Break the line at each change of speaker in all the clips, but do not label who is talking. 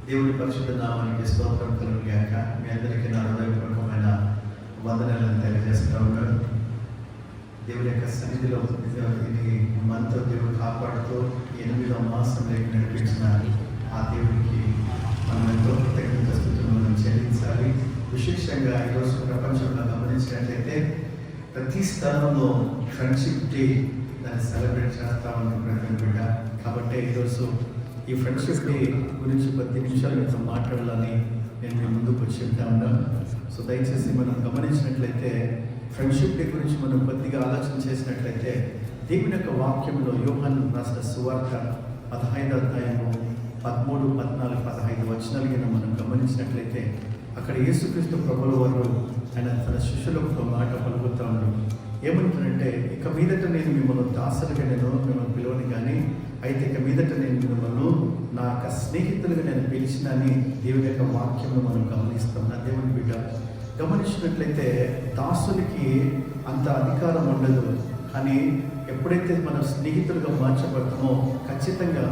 దేవుని పరిశుద్ధ నామానికి స్తోత్రం కలుగుగాక. మీ అందరికీ నా హృదయపూర్వకమైన వందనాలను తెలియజేస్తూ ఉన్నాను. దేవుని యొక్క సన్నిధిలో ఇది మనతో దేవుడు కాపాడుతూ 8వ మాసంలోకి నడిపించిన ఆ దేవుడికి మనం ఎంతో కృతజ్ఞత స్తుతులు మనం చెల్లించాలి. విశేషంగా ఈరోజు ప్రపంచంలో గమనించినట్లయితే ప్రతి స్థలంలో ఫ్రెండ్షిప్ డే దాన్ని సెలబ్రేట్ చేస్తా ఉన్నాం ప్రతి బిడ్డ. కాబట్టి ఈరోజు ఈ ఫ్రెండ్షిప్ డే గురించి 10 నిమిషాలు మీతో మాట్లాడాలని నేను మీ ముందుకు వచ్చి చెప్తా ఉన్నాను. సో దయచేసి మనం గమనించినట్లయితే ఫ్రెండ్షిప్ డే గురించి మనం కొద్దిగా ఆలోచన చేసినట్లయితే దేవుని యొక్క వాక్యంలో యోహాను రాసిన సువార్త 15వ అధ్యాయము 13, 14, 15 వచనాలు కింద మనం గమనించినట్లయితే అక్కడ యేసుక్రీస్తు ప్రభుల వారు ఆయన తన శిష్యులకు ఒక మాట పలుకుతూ ఉన్నారు. ఏమంటారంటే, ఇక మీదట నేను మిమ్మల్ని దాసులుగా మిమ్మల్ని పిలవను, కానీ అయితే ఇక మీదట నేను మిమ్మల్ని నా యొక్క స్నేహితులుగా నేను పిలిచినని దేవుని యొక్క వాక్యంలో మనం గమనిస్తాం. నా దేవుని బిడ్డ గమనించినట్లయితే దాసునికి అంత అధికారం ఉండదు, కానీ ఎప్పుడైతే మనం స్నేహితులుగా మార్చబడతామో ఖచ్చితంగా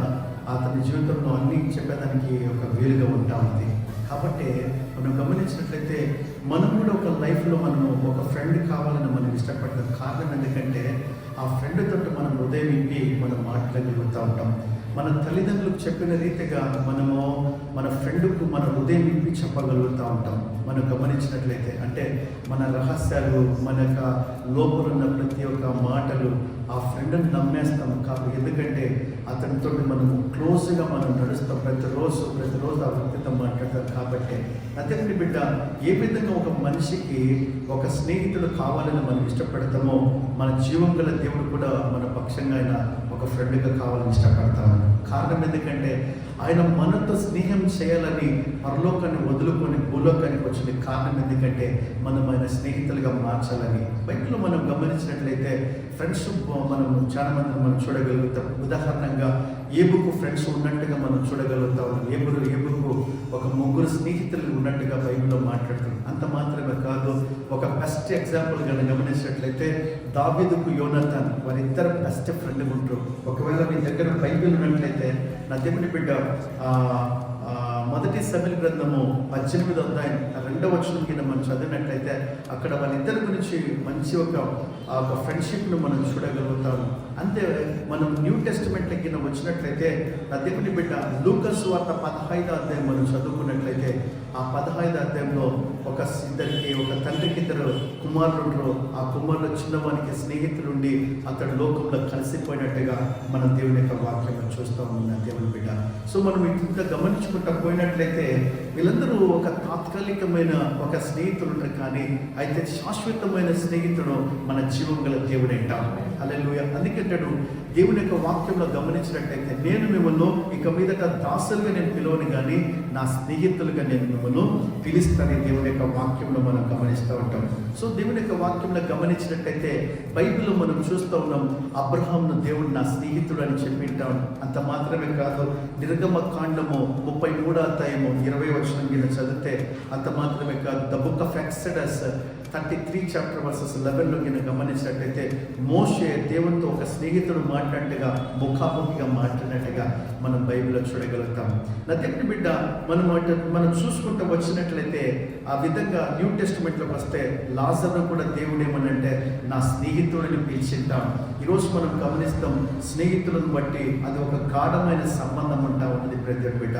అతని జీవితంలో అన్నీ చెప్పేదానికి ఒక వీలుగా ఉంటా ఉంది. కాబట్టి మనం గమనించినట్లయితే మనం కూడా ఒక లైఫ్లో మనము ఒక ఫ్రెండ్ కావాలని మనం ఇష్టపడతాం. కారణం ఎందుకంటే ఆ ఫ్రెండ్ తోటి మనం హృదయం ఇంపి మనం మాట్లాడగలుగుతూ ఉంటాం. మన తల్లిదండ్రులకు చెప్పిన రీతిగా మనము మన ఫ్రెండ్కు మన హృదయం ఇంపి చెప్పగలుగుతూ ఉంటాం. మనం గమనించినట్లయితే అంటే మన రహస్యాలు, మన యొక్క లోపల ఉన్న ప్రతి ఒక్క మాటలు ఆ ఫ్రెండ్ని నమ్మేస్తాం. కాబట్టి ఎందుకంటే అతనితో మనము క్లోజ్గా మనం నడుస్తాం. ప్రతిరోజు ఆ వ్యక్తితో మాట్లాడతాం. కాబట్టి అదే బిడ్డ, ఏ విధంగా ఒక మనిషికి ఒక స్నేహితుడు కావాలని మనం ఇష్టపడతామో మన జీవం గల దేవుడు కూడా మన పక్షంగా ఆయన ఒక ఫ్రెండ్గా కావాలని ఇష్టపడతాము. కారణం ఎందుకంటే ఆయన మనతో స్నేహం చేయాలని పరలోకాన్ని వదులుకొని భూలోకానికి వచ్చింది. కారణం ఎందుకంటే మనం ఆయన స్నేహితులుగా మార్చాలని. బైబిల్లో మనం గమనించినట్లయితే ఫ్రెండ్షిప్ మనం చాలా మంది మనం చూడగలుగుతాం. ఉదాహరణంగా ఏబుకు ఫ్రెండ్స్ ఉన్నట్టుగా మనం చూడగలుగుతాం. ఏబుకు ఒక 3 స్నేహితులు ఉన్నట్టుగా బైబిల్లో మాట్లాడుతాం. అంత మాత్రమే కాదు, ఒక బెస్ట్ ఎగ్జాంపుల్ కనుక గమనించినట్లయితే దావీదుకు యోనాతాన్ వారిద్దరు బెస్ట్ ఫ్రెండ్ ఉంటారు. ఒకవేళ మీ దగ్గర బైబిల్ ఉన్నట్లయితే నా దేవుని బిడ్డ మొదటి సమూయేలు గ్రంథము 18వ అధ్యాయం 2వ వచనం కింద మనం చదివినట్లయితే అక్కడ వాళ్ళిద్దరి గురించి మంచి ఒక ఫ్రెండ్షిప్ను మనం చూడగలుగుతాము. అంతే మనం న్యూ టెస్టిమెంట్ కింద వచ్చినట్లయితే నా దేవుని బిడ్డ లూకా సువార్త 15వ అధ్యాయం మనం చదువుకున్నట్లయితే ఆ 15వ అధ్యాయంలో ఒక తండ్రికి 2 కుమారులు. ఆ కుమారులు చిన్నవానికి స్నేహితులుండి అతడు లోకంలో కలిసిపోయినట్టుగా మనం దేవుని యొక్క వాక్యం చూస్తాము. నా దేవుని బిడ్డ, సో మనం ఇంకా గమనించుకుంటా పోయినట్లయితే వీళ్ళందరూ ఒక తాత్కాలికమైన ఒక స్నేహితులు ఉంటారు, కానీ అయితే శాశ్వతమైన స్నేహితుడు మన జీవం గల దేవుడు అంటాం. హల్లెలూయా. అందుకంటాడు దేవుని యొక్క వాక్యంలో గమనించినట్లయితే నేను మిమ్మల్ని ఇక మీదట దాసులుగా నేను పిలవను, కానీ నా స్నేహితులుగా నేను మిమ్మల్ని పిలుస్తానని దేవుని యొక్క వాక్యంలో మనం గమనిస్తూ ఉంటాం. సో దేవుని యొక్క వాక్యంలో గమనించినట్లయితే బైబిల్లో మనం చూస్తూ ఉన్నాం, అబ్రహాంను దేవుడు నా స్నేహితుడు అని చెప్పింటాం. అంత మాత్రమే కాదు, నిర్గమ కాండము 33వ అధ్యాయము 20వ వచనం కింద చదివితే అంత మాత్రమే కాదు, the book of Exodus 33 chapter verses 11లో కింద గమనించినట్లయితే మోషే దేవునితో ఒక స్నేహితుడు మాట్లాడినట్టుగా ముఖాముఖిగా మాట్లాడినట్టుగా మనం బైబిల్లో చూడగలుగుతాం. నా దేవుని బిడ్డ మనం చూసుకుంటూ వచ్చినట్లయితే ఆ విధంగా న్యూ టెస్టిమెంట్లోకి వస్తే లాజరును కూడా దేవుడు ఏమనంటే నా స్నేహితుడిని పిలిచింటాం. ఈరోజు మనం గమనిస్తాం స్నేహితులను బట్టి అది ఒక గాఢమైన సంబంధం ఉంటా ఉన్నది ప్రతి బిడ్డ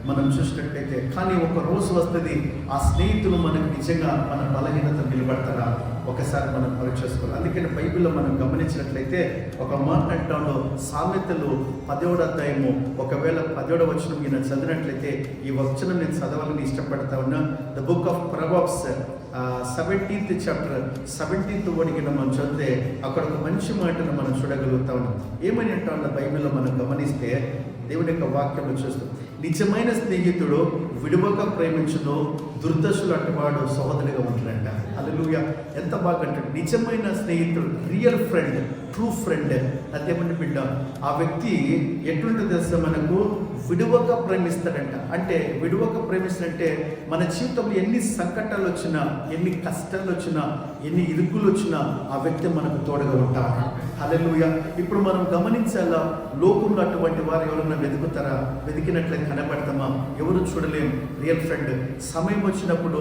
మనం చూసినట్లయితే. కానీ ఒక రోజు వస్తుంది ఆ స్నేహితులు మనకు నిజంగా మన బలహీనత నిలబడతారా ఒకసారి మనం పరీక్షించుకోవాలి. అందుకని బైబిల్లో మనం గమనించినట్లయితే ఒక మాట అంటాడు, సామెతలు 10వ అధ్యాయము ఒకవేళ 10వ వచనం నేను చదివినట్లయితే ఈ వచనం నేను చదవాలని ఇష్టపడతా ఉన్నా. The book of Proverbs 17th chapter 17th word మనం చదివితే అక్కడ ఒక మంచి మాటను మనం చూడగలుగుతా ఉన్నాం. ఏమని అంటా బైబిల్లో మనం గమనిస్తే దేవుని యొక్క వాక్యంలో చూస్తాం, నిజమైన స్నేహితుడు విడువక ప్రేమించును, దుర్దశలు అటువాడు సహోదరుగా ఉంటాడంట. హల్లెలూయా. ఎంత బాగా అంటాడు, నిజమైన స్నేహితుడు, రియల్ ఫ్రెండ్, ట్రూ ఫ్రెండ్. అదేమంటే బిడ్డ ఆ వ్యక్తి ఎటువంటి దశ మనకు విడువక ప్రేమిస్తాడంట. అంటే విడువక ప్రేమిస్తాడంటే మన జీవితంలో ఎన్ని సంకటాలు వచ్చినా, ఎన్ని కష్టాలు వచ్చినా, ఎన్ని ఇరుకులు వచ్చినా ఆ వ్యక్తి మనకు తోడుగా ఉంటాడు. హల్లెలూయా. ఇప్పుడు మనం గమనించాలా, లోకంలో అటువంటి వారు ఎవరైనా వెతుకుతారా? వెతికినట్లయితే కనబడతామా? ఎవరు చూడలేం రియల్ ఫ్రెండ్. సమయం వచ్చినప్పుడు,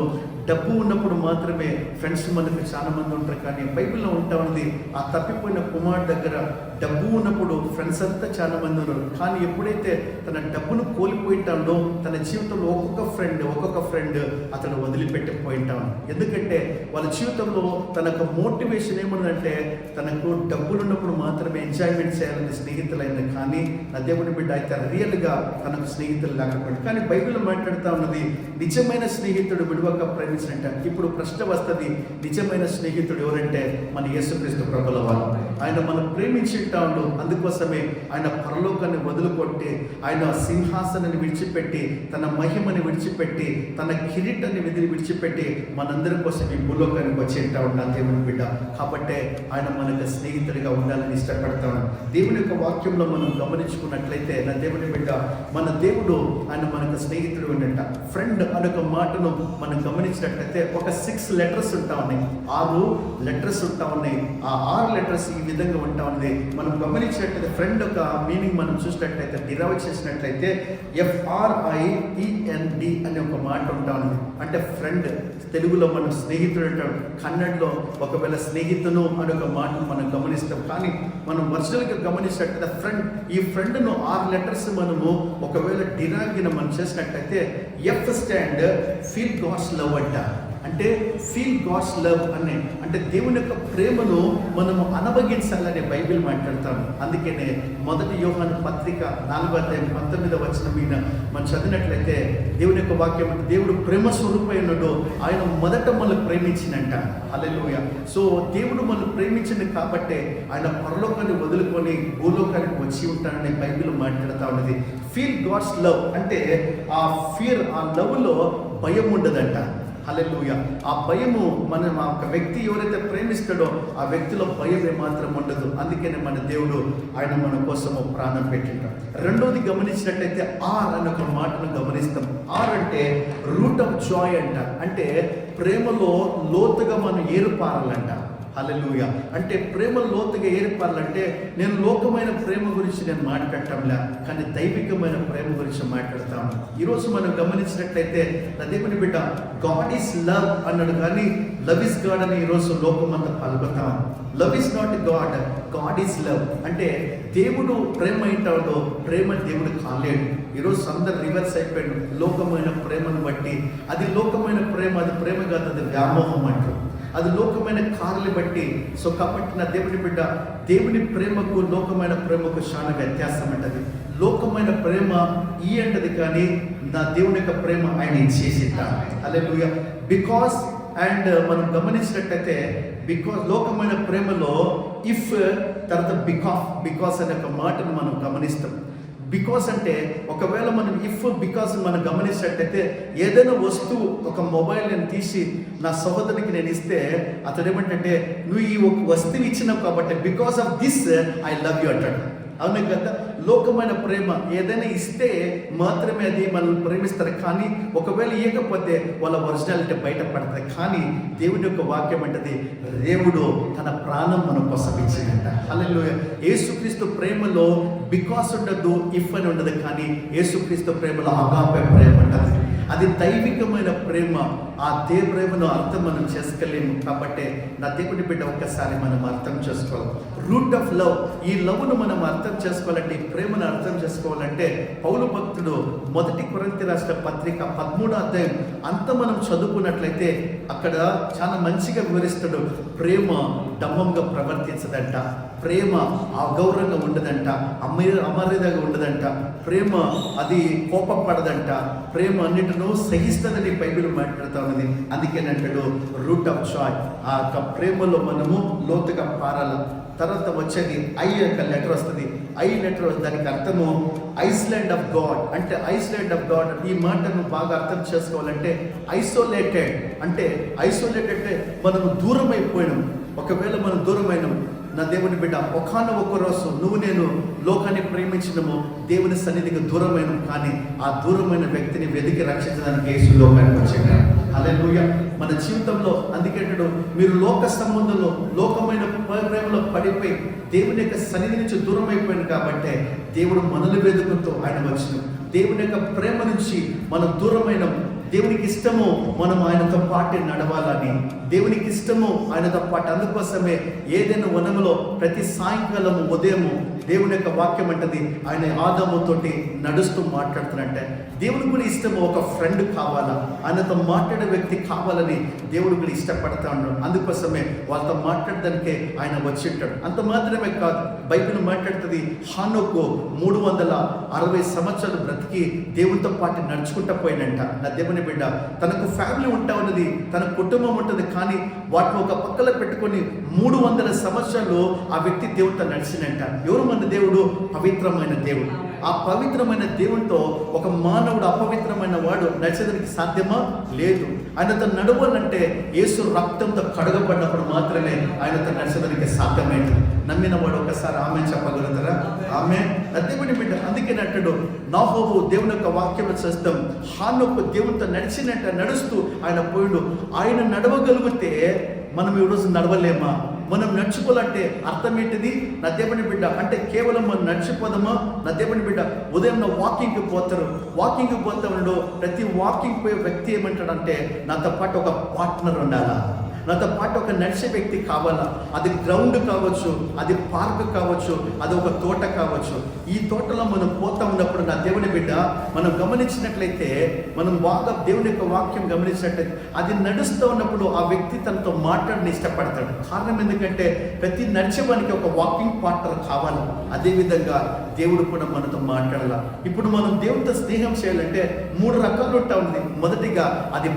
డబ్బు ఉన్నప్పుడు మాత్రమే ఫ్రెండ్స్ మనకు చాలా మంది ఉంటారు. కానీ బైబిల్లో ఉంటా ఉంది, ఆ తప్పిపోయిన కుమారుడు దగ్గర డబ్బు ఉన్నప్పుడు ఫ్రెండ్స్ అంతా చాలా మంది ఉన్నారు. కానీ ఎప్పుడైతే తన డబ్బును కోల్పోయింటాడో తన జీవితంలో ఒక్కొక్క ఫ్రెండ్ అతను వదిలిపెట్టిపోయింటాడు. ఎందుకంటే వాళ్ళ జీవితంలో తనకు మోటివేషన్ ఏముందంటే తనకు డబ్బులు ఉన్నప్పుడు మాత్రమే ఎంజాయ్మెంట్ చేయాలని స్నేహితులైన, కానీ నా దేవుని బిడ్డ అయితే రియల్గా తనకు స్నేహితులు లేకపోయింది. కానీ బైబిల్ మాట్లాడుతూ ఉన్నది నిజమైన స్నేహితుడు విడువక ప్రేమించినట్ట. ఇప్పుడు ప్రశ్న వస్తుంది, నిజమైన స్నేహితుడు ఎవరంటే మన యేసుక్రీస్తు ప్రభుల వారు. ఆయన మనం ప్రేమించింటాడు. అందుకోసమే ఆయన పరలోకాన్ని వదులుకొట్టి, ఆయన సింహాసనాన్ని విడిచిపెట్టి, తన మహిమని విడిచిపెట్టి, తన కిరీటాన్ని విడిచిపెట్టి మనందరి కోసం ఈ భూలోకానికి వచ్చేటా ఉన్న దేవుని బిడ్డ. కాబట్టే ఆయన మనకు స్నేహితుడిగా ఉండాలని ఇష్టపడతాడు. దేవుని యొక్క వాక్యంలో మనం గమనించుకున్నట్లయితే నా దేవుని బిడ్డ, మన దేవుడు ఆయన మనకు స్నేహితుడు ఉన్నట్ట. ఫ్రెండ్ అనే ఒక మాటను మనం గమనించినట్లయితే ఒక 6 లెటర్స్ ఉంటా ఉన్నాయి, 6 లెటర్స్ ఉంటా ఉన్నాయి. ఆ 6 లెటర్స్ ఈ విధంగా ఉంటా ఉంది. మనం గమనించినట్లయితే ఫ్రెండ్ ఒక మీనింగ్ మనం చూసినట్లయితే, డిరైవ్ చేసినట్లయితే FRIEND అనే ఒక మాట ఉంటా ఉంది. అంటే ఫ్రెండ్ తెలుగులో మనం స్నేహితుడు అంటాడు, కన్నడలో ఒకవేళ స్నేహితును అనే ఒక మాటను మనం గమనిస్తాం. కానీ మనం ఒరిజినల్గా గమనించినట్లయితే ఫ్రెండ్, ఈ ఫ్రెండ్ను 6 లెటర్స్ మనము ఒకవేళ డిరైవ్గా మనం చేసినట్లయితే F stand feel God's love అంట. అంటే ఫీల్ గాడ్స్ లవ్ అంటే దేవుని యొక్క ప్రేమను మనము అనుభవించాలనే బైబిల్ మాట్లాడతాము. అందుకనే 1 యోహాను పత్రిక 4:19 మీద మనం చదివినట్లయితే దేవుని యొక్క వాక్యం అంటే దేవుడు ప్రేమ స్వరూపమైనడు, ఆయన మొదట మనల్ని ప్రేమించినంట. హల్లెలూయా. సో దేవుడు మనల్ని ప్రేమించింది కాబట్టి ఆయన పరలోకాన్ని వదులుకొని భూలోకానికి వచ్చి ఉంటాడని బైబిల్ మాట్లాడుతూ ఉన్నది. ఫీల్ గాడ్స్ లవ్ అంటే ఆ ఫియర్, ఆ లవ్లో భయం ఉండదంట. హల్లెలూయా. ఆ భయము ఆ ఒక వ్యక్తి ఎవరైతే ప్రేమిస్తాడో ఆ వ్యక్తిలో భయం ఏమాత్రం ఉండదు. అందుకనే మన దేవుడు ఆయన మన కోసము ప్రాణం పెట్టింటాడు. రెండోది గమనించినట్లయితే ఆర్ అనే ఒక మాటను గమనిస్తాం. ఆర్ అంటే రూట్ ఆఫ్ జాయ్ అంట. అంటే ప్రేమలో లోతుగా మనం ఏరుపారాలంట. హల్లెలూయా. అంటే ప్రేమ లోతుగా ఏర్పాలంటే నేను లోకమైన ప్రేమ గురించి నేను మాట్లాడటంలే, కానీ దైవికమైన ప్రేమ గురించి మాట్లాడతాను. ఈరోజు మనం గమనించినట్లయితే నా దేవుని బిడ్డ గాడ్ ఈస్ లవ్ అన్నాడు, కానీ లవ్ ఇస్ గాడ్ అని ఈరోజు లోకమంతా పలుకుతాం. Love is not God, God is love. అంటే దేవుడు ప్రేమ ఏంటాడో ప్రేమ దేవుడు కాలేడు. ఈరోజు అందరు రివర్స్ అయిపోయాడు. లోకమైన ప్రేమను బట్టి అది లోకమైన ప్రేమ, అది ప్రేమ కాదు, అది వ్యామోహం అంటారు. అది లోకమైన కార్లు బట్టి. సో కాబట్టి నా దేవుని బిడ్డ, దేవుని ప్రేమకు లోకమైన ప్రేమకు చాలా వ్యత్యాసం అంటది. లోకమైన ప్రేమ ఈ అంటది, కానీ నా దేవుని యొక్క ప్రేమ ఆయన ఇచ్చేసిట. హల్లెలూయా. బికాస్ అండ్ మనం గమనించినట్టయితే బికాస్ లోకమైన ప్రేమలో ఇఫ్ తర్వాత బికాస్ అనే ఒక మాటను మనం గమనిస్తాం. బికాస్ అంటే ఒకవేళ మనం బికాస్ మనం గమనించినట్టయితే ఏదైనా వస్తువు, ఒక మొబైల్ నేను తీసి నా సహోదరునికి నేను ఇస్తే అతడు ఏమంటే నువ్వు ఈ ఒక వస్తువు ఇచ్చినావు కాబట్టి because of this I love you అంటాడు. అవును కదా. లోకమైన ప్రేమ ఏదైనా ఇస్తే మాత్రమే అది మనల్ని ప్రేమిస్తారు, కానీ ఒకవేళ ఇవ్వకపోతే వాళ్ళ ఒరిజినాలిటీ బయటపడుతుంది. కానీ దేవుని యొక్క వాక్యం అంటది దేవుడు తన ప్రాణం మన కోసం ఇచ్చిందంట. హల్లెలూయా. యేసుక్రీస్తు ప్రేమలో బికాస్ ఉండదు, ఇఫ్ అని ఉండదు, కానీ యేసుక్రీస్తు ప్రేమలో అగాపే ప్రేమ ఉంటుంది. అది దైవికమైన ప్రేమ. ఆ ప్రేమను అర్థం మనం చేసుకోలేము. కాబట్టి నా దేవుని బిడ్డ ఒక్కసారి మనం అర్థం చేసుకోవాలి. రూట్ ఆఫ్ లవ్, ఈ లవ్ను మనం అర్థం చేసుకోవాలంటే, ఈ ప్రేమను అర్థం చేసుకోవాలంటే పౌలు భక్తుడు 1 కొరింథీ రాసిన పత్రిక 13వ అధ్యాయం అంతా మనం చదువుకున్నట్లయితే అక్కడ చాలా మంచిగా వివరిస్తాడు. ప్రేమ డంబంగా ప్రవర్తించదంట, ప్రేమ అగౌరవంగా ఉండదంట, అమర్యాదగా ఉండదంట, ప్రేమ అది కోపం పడదంట, ప్రేమ అన్నిటినూ సహిస్తుందని బైబిల్ మాట్లాడుతూ ఉన్నది. అందుకేనంటాడు రూట్ ఆఫ్ జాయ్. ఆ యొక్క ప్రేమలో మనము లోతుగా పారాల. తర్వాత వచ్చేది ఐ యొక్క లెటర్ వస్తుంది. ఐ లెటర్ దానికి అర్థము ఐస్లాండ్ ఆఫ్ గాడ్. అంటే ఐస్లాండ్ ఆఫ్ గాడ్ ఈ మాటను బాగా అర్థం చేసుకోవాలంటే ఐసోలేటెడ్ అంటే మనము దూరం అయిపోయినాం. ఒకవేళ మనం దూరం అయినాం, నా దేవుని బిడ్డ, ఒక్క రోజు నువ్వు నేను లోకాన్ని ప్రేమించినము, దేవుని సన్నిధికి దూరమైన, కానీ ఆ దూరమైన వ్యక్తిని వెతికి రక్షించడానికి యేసు లోకానికి వచ్చాడు. హల్లెలూయా. మన జీవితంలో అందుకేంటాడు, మీరు లోక సంబంధంలో లోకమైన ప్రేమలో పడిపోయి దేవుని యొక్క సన్నిధి నుంచి దూరం అయిపోయింది కాబట్టి దేవుడు మనల్ని వెతుకుతూ ఆయన వచ్చిన దేవుని యొక్క ప్రేమ నుంచి మనం దూరమైన, దేవునికి ఇష్టము మనం ఆయనతో పాటు నడవాలని, దేవునికి ఇష్టము ఆయనతో పాటు. అందుకోసమే ఏదైనా వనములో ప్రతి సాయంకాలము ఉదయము దేవుని యొక్క వాక్యం అంటది, ఆయన ఆదాముతోటి నడుస్తూ మాట్లాడుతున్నట్టే దేవుడు కూడా ఇష్టము ఒక ఫ్రెండ్ కావాలా, ఆయనతో మాట్లాడే వ్యక్తి కావాలని దేవుడు కూడా ఇష్టపడతా ఉన్నాడు. అందుకోసమే వాళ్ళతో మాట్లాడడానికే ఆయన వచ్చింటాడు. అంత మాత్రమే కాదు, బైబిల్ మాట్లాడుతుంది, హానోకు 360 సంవత్సరాలు బ్రతికి దేవునితో పాటు నడుచుకుంటూ పోయినంట. నా దేవుని బిడ్డ, తనకు ఫ్యామిలీ ఉంటా ఉన్నది, తన కుటుంబం ఉంటుంది, కానీ వాటిని ఒక పక్కన పెట్టుకొని 300 సంవత్సరాలు ఆ వ్యక్తి దేవుడితో నడిచినంట. ఎవరు మన దేవుడు? పవిత్రమైన దేవుడు. ఆ పవిత్రమైన దేవునితో ఒక మానవుడు అపవిత్రమైన వాడు నడిచేదానికి సాధ్యమా? లేదు. ఆయనతో నడవాలంటే యేసు రక్తంతో కడగబడినప్పుడు మాత్రమే ఆయనతో నడిచేదానికి సాధ్యమైంది. నమ్మిన వాడు ఒకసారి ఆమె చెప్పగలుగుతారా? ఆమె దేవుని బిడ్డ. అందుకే అంటాడు, నాహోబు దేవుని యొక్క వాక్యం చేస్తాం, హానోకు దేవునితో నడుస్తూ ఆయన పోయిడు. ఆయన నడవగలిగితే మనం ఈరోజు నడవలేమా? మనం నడుచుకోవాలంటే అర్థం ఏంటిది? నా దేవుని బిడ్డ అంటే కేవలం మనం నడిచిపోదామా? నా దేవుని బిడ్డ, ఉదయం వాకింగ్కి పోతారు, వాకింగ్కి పోతా ఉండడు. ప్రతి వాకింగ్ పోయే వ్యక్తి ఏమంటాడంటే, నాతో పాటు ఒక పార్ట్నర్ ఉండాలా, నాతో పాటు ఒక నడిచే వ్యక్తి కావాలా. అది గ్రౌండ్ కావచ్చు, అది పార్క్ కావచ్చు, అది ఒక తోట కావచ్చు. ఈ తోటలో మనం పోతా ఉన్నప్పుడు నా దేవుని బిడ్డ, మనం గమనించినట్లయితే, మనం దేవుని యొక్క వాక్యం గమనించినట్లయితే, అది నడుస్తూ ఉన్నప్పుడు ఆ వ్యక్తి తనతో మాట్లాడని ఇష్టపడతాడు. కారణం ఎందుకంటే ప్రతి నడిచేవానికి ఒక వాకింగ్ పార్ట్నర్ కావాలి. అదేవిధంగా దేవుడు కూడా మనతో మాట్లాడాల. ఇప్పుడు మనం దేవునితో స్నేహం చేయాలంటే 3 రకాలు ఉంటా ఉంది. మొదటిగా అది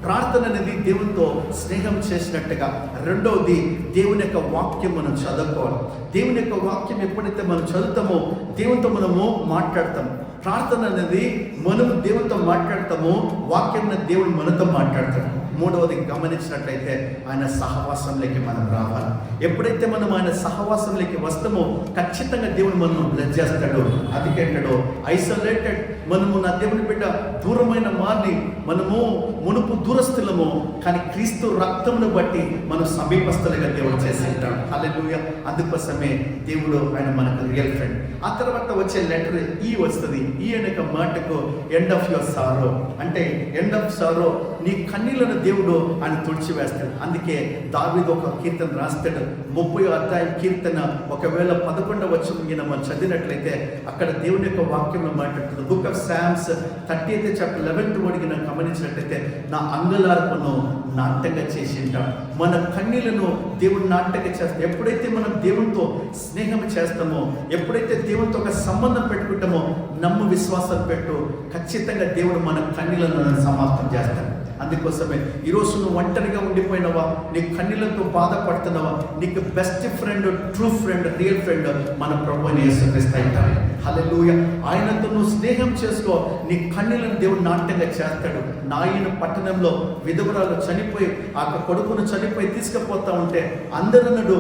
ప్రార్థన అనేది దేవునితో స్నేహం చేసినట్టుగా. రెండవది దేవుని యొక్క వాక్యం మనం చదువుకోవాలి. దేవుని యొక్క వాక్యం ఎప్పుడైతే మనం చదువుతామో దేవునితో మనము మాట్లాడతాం. ప్రార్థన అనేది మనము దేవునితో మాట్లాడతామో, వాక్యం దేవుడు మనతో మాట్లాడతాడు. మూడవది గమనించినట్లయితే ఆయన సహవాసంలోకి మనం రావాలి. ఎప్పుడైతే మనం ఆయన సహవాసంలోకి వస్తామో ఖచ్చితంగా దేవుడు మనం బ్లెస్ చేస్తాడు. అందుకేంటాడు, ఐసోలేటెడ్ మనము నా దేవుని బిడ్డ దూరమైన మారి మనము మునుపు దూరస్తులము, కానీ క్రీస్తు రక్తమును బట్టి మనం సమీపస్తులుగా దేవుడు చేస్తుంటాడు. హల్లెలూయా. అందుకోసమే దేవుడు ఆయన మనకు రియల్ ఫ్రెండ్. ఆ తర్వాత వచ్చే లెటర్ ఈ వస్తుంది. ఈ యొక్క మాటకు ఎండ్ ఆఫ్ యువర్ సారో అంటే ఎండ్ ఆఫ్ సారో, నీ కన్నీళ్లను దేవుడు ఆయన తుడిచివేస్తాడు. అందుకే దావీదు ఒక కీర్తన రాస్తాడు, 30వ అధ్యాయం కీర్తన ఒకవేళ 11వ వచనం మనం చదివినట్లయితే అక్కడ దేవుని యొక్క వాక్యంలో మాట్లాడుతుంది. Book of Psalms 30th chapter 11th word గమనించినట్లయితే, నా అంగలార్పును నాట్యంగా చేసి ఉంటాడు. మన కన్నీళ్లను దేవుడు నాట్యంగా చేస్తాడు. ఎప్పుడైతే మనం దేవునితో స్నేహం చేస్తామో, ఎప్పుడైతే దేవునితో ఒక సంబంధం పెట్టుకుంటామో, నమ్ము విశ్వాసం పెట్టు, ఖచ్చితంగా దేవుడు మన కన్నీళ్లను సమాప్తం చేస్తాడు. అందుకోసమే ఈరోజు నువ్వు ఒంటరిగా ఉండిపోయినవా, నీ కన్నీళ్లతో బాధపడుతున్నావా, నీకు best friend, true friend, real friend మన ప్రభువైన యేసుక్రీస్తు అంటాడు. హల్లెలూయా. ఆయనతో నువ్వు స్నేహం చేసుకో, నీ కన్నీళ్లను దేవుడు నాట్యంగా చేస్తాడు. నాయన పట్టణంలో విధవరాలు చనిపోయి ఆ కొడుకును చనిపోయి తీసుకుపోతా ఉంటే అందరూ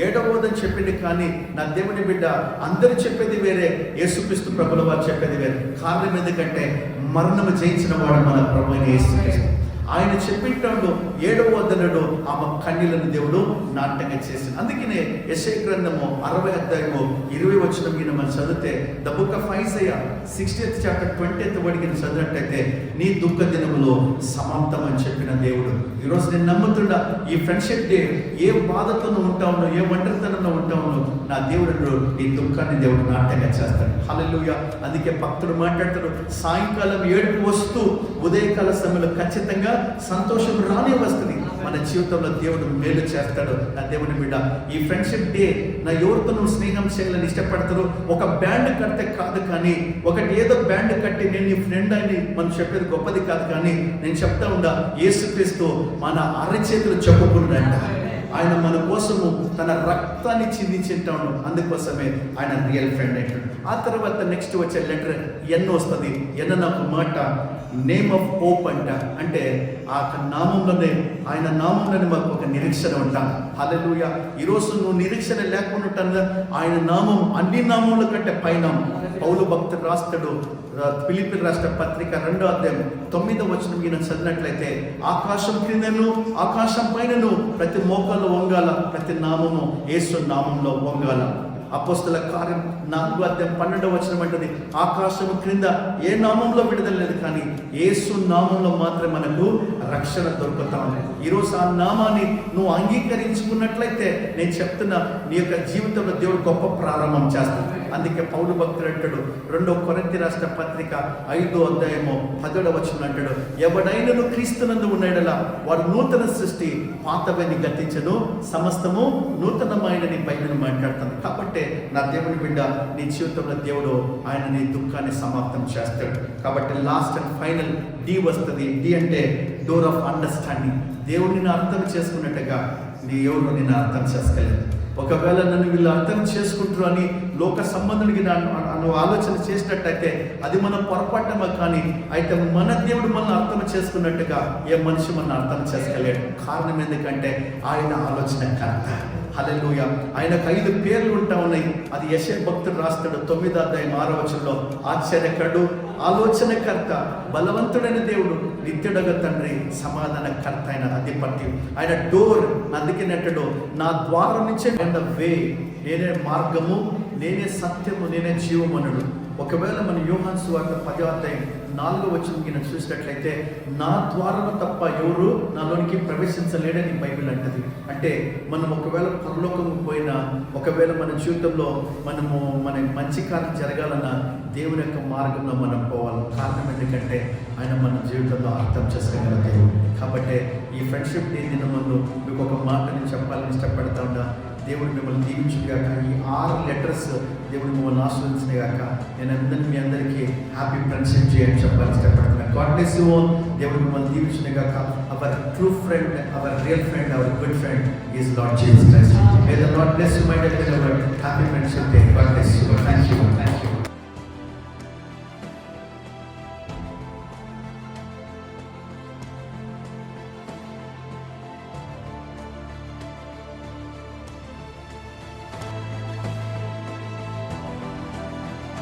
ఏడవద్దని చెప్పింది, కానీ నా దేవుని బిడ్డ అందరూ చెప్పేది వేరే, యేసుక్రీస్తు ప్రభుల వారు చెప్పేది వేరే. కారణం ఎందుకంటే మరణము జయించిన వాడు మన ప్రభువైన యేసుక్రీస్తు. ఆయన చెప్పింటాడు ఏడవద్దనడు, ఆమె కన్నీళ్లను దేవుడు నాట్యంగా చేసింది. అందుకనే యెషయా గ్రంథము 60వ అధ్యాయము 20వ వచనం మనం చదివితే, the book of Isaiah 60th chapter 20th word చదివినట్టయితే, నీ దుఃఖ దినములో సమాప్తం అని చెప్పిన దేవుడు. ఈరోజు నేను నమ్ముతున్నా, ఈ ఫ్రెండ్షిప్ డే ఏ బాధతో ఉంటా ఉన్నావు, ఏ ఒంటరితనంలో ఉంటా ఉన్నావు, నా దేవుడు నీ దుఃఖాన్ని దేవుడు నాట్యంగా చేస్తాడు. హల్లెలూయా. అందుకే భక్తుడు మాట్లాడతాడు, సాయంకాలం ఏడుపు వస్తూ ఉదయకాల సమయంలో ఖచ్చితంగా సంతోషం రానే వస్తుంది. మన జీవితంలో దేవుడు మేలు చేస్తాడు. నా దేవుని బిడ్డ, ఈ ఫ్రెండ్షిప్ డే నా ఎవరితో నువ్వు స్నేహం చేయాలని ఇష్టపడతారు. ఒక బ్యాండ్ కడితే కాదు, కానీ ఒకటి ఏదో బ్యాండ్ కట్టి నేను నీ ఫ్రెండ్ అని మనం చెప్పేది గొప్పది కాదు. కానీ నేను చెప్తా ఉండా, యేసుక్రీస్తు మన అరచేతులు చెప్పుకున్నాడంట. ఆయన మన కోసము తన రక్తాన్ని చిందించింటాడు. అందుకోసమే ఆయన రియల్ ఫ్రెండ్ అంటాడు. ఆ తర్వాత నెక్స్ట్ వచ్చే లెటర్ ఎన్ వస్తుంది. ఎన్ అన్న ఒక మాట నేమ్ ఆఫ్ హోప్ అంట. అంటే ఆ నామంలోనే, ఆయన నామంలోనే మాకు ఒక నిరీక్షణ ఉంటాం. హల్లెలూయా. ఈరోజు నువ్వు నిరీక్షణ లేకుండా ఉంటాను. ఆయన నామం అన్ని నామముల కంటే పైన. పౌలు భక్తుడు రాస్తాడు ఫిలిప్పీయులకు రాసిన పత్రిక 2వ అధ్యాయం 9వ వచనం ఈయన చదివినట్లయితే, ఆకాశం క్రిందను ఆకాశం పైనను ప్రతి మోకాలు వంగాల, ప్రతి నామము యేసు నామంలో వంగాల. అపోస్తల కార్యం 4వ అధ్యాయం 12వ వచనం అంటది, ఆకాశం క్రింద ఏ నామంలో విడుదల లేదు, కానీ యేసు నామంలో మాత్రమే మనకు రక్షణ దొరుకుతా ఉంది. ఈరోజు ఆ నామాన్ని నువ్వు అంగీకరించుకున్నట్లయితే నేను చెప్తున్నా, నీ యొక్క జీవితంలో దేవుడు గొప్ప ప్రారంభం చేస్తాడు. అందుకే పౌలు భక్తుడు అంటాడు 2వ కొరింథీ రాసిన పత్రిక 5వ అధ్యాయము 10వ వచనం అంటాడు, ఎవడైనను క్రీస్తునందు ఉన్నాడలా వాడు నూతన సృష్టి, పాతవని గతించను, సమస్తము నూతనమైనని బైబిల్ మాట్లాడుతుంది. కాబట్టి నా దేవుని బిడ్డ, నీ జీవితంలో దేవుడు ఆయన నీ దుఃఖాన్ని సమాప్తం చేస్తాడు. కాబట్టి లాస్ట్ అండ్ ఫైనల్ డి వస్తుంది. డి అంటే డోర్ ఆఫ్ అండర్స్టాండింగ్. దేవుడిని అర్థం చేసుకున్నట్టుగా నీ ఎవరు నిన్ను అర్థం చేసుకోలేదు. ఒకవేళ నన్ను వీళ్ళు అర్థం చేసుకుంటారు అని లోక సంబంధుడికి నువ్వు ఆలోచన చేసినట్టయితే అది మన పొరపాటమా. కానీ అయితే మన దేవుడు మనల్ని అర్థం చేసుకున్నట్టుగా ఏ మనిషి మనల్ని అర్థం చేసుకోలేడు. కారణం ఎందుకంటే ఆయన ఆలోచన కర్త. హల్లెలూయా. ఆయనకు 5 పేర్లు ఉంటా ఉన్నాయి. అది యెషయా భక్తుడు రాస్తాడు 9వ అధ్యాయం 6వ వచనంలో, ఆశ్చర్యకరుడు, ఆలోచనకర్త, బలవంతుడైన దేవుడు, నిత్యుడగ తండ్రి, సమాధానకర్త అయిన అధిపతి. ఆయన డోర్. అందుకేనంటాడు, నా ద్వారం నుంచే వే, నేనే మార్గము, నేనే సత్యము, నేనే జీవమనుడు. ఒకవేళ మన యోహాను సువార్త 10వ అధ్యాయం 4వ వచనం కింద చూసినట్లయితే, నా ద్వారము తప్ప ఎవరు నాలోనికి ప్రవేశించలేడని బైబిల్ అంటది. అంటే మనం ఒకవేళ పరలోకం పోయినా, ఒకవేళ మన జీవితంలో మనము మన మంచి కార్యం జరగాలన్నా దేవుని యొక్క మార్గంలో మనం పోవాలి. కారణం ఎందుకంటే ఆయన మన జీవితంలో అర్థం చేసుకోగల దేవుడు. కాబట్టి ఈ ఫ్రెండ్షిప్ డే దిన ముందు మీకు ఒక మాట నేను చెప్పాలని ఇష్టపడతా ఉన్నా. దేవుడు మిమ్మల్ని దీవించుగాక. ఈ 6 లెటర్స్ దేవుడు మిమ్మల్ని ఆశీర్వదించుగాక. నేను మీ అందరికీ హ్యాపీ ఫ్రెండ్షిప్ డే అని చెప్పాలని ఇష్టపడుతున్నాను. God bless you all. దేవుడు మిమ్మల్ని దీవించుగాక. Our true friend, our real friend, our good friend is Lord Jesus Christ. May the Lord bless you my dear. Happy friendship day. God bless you.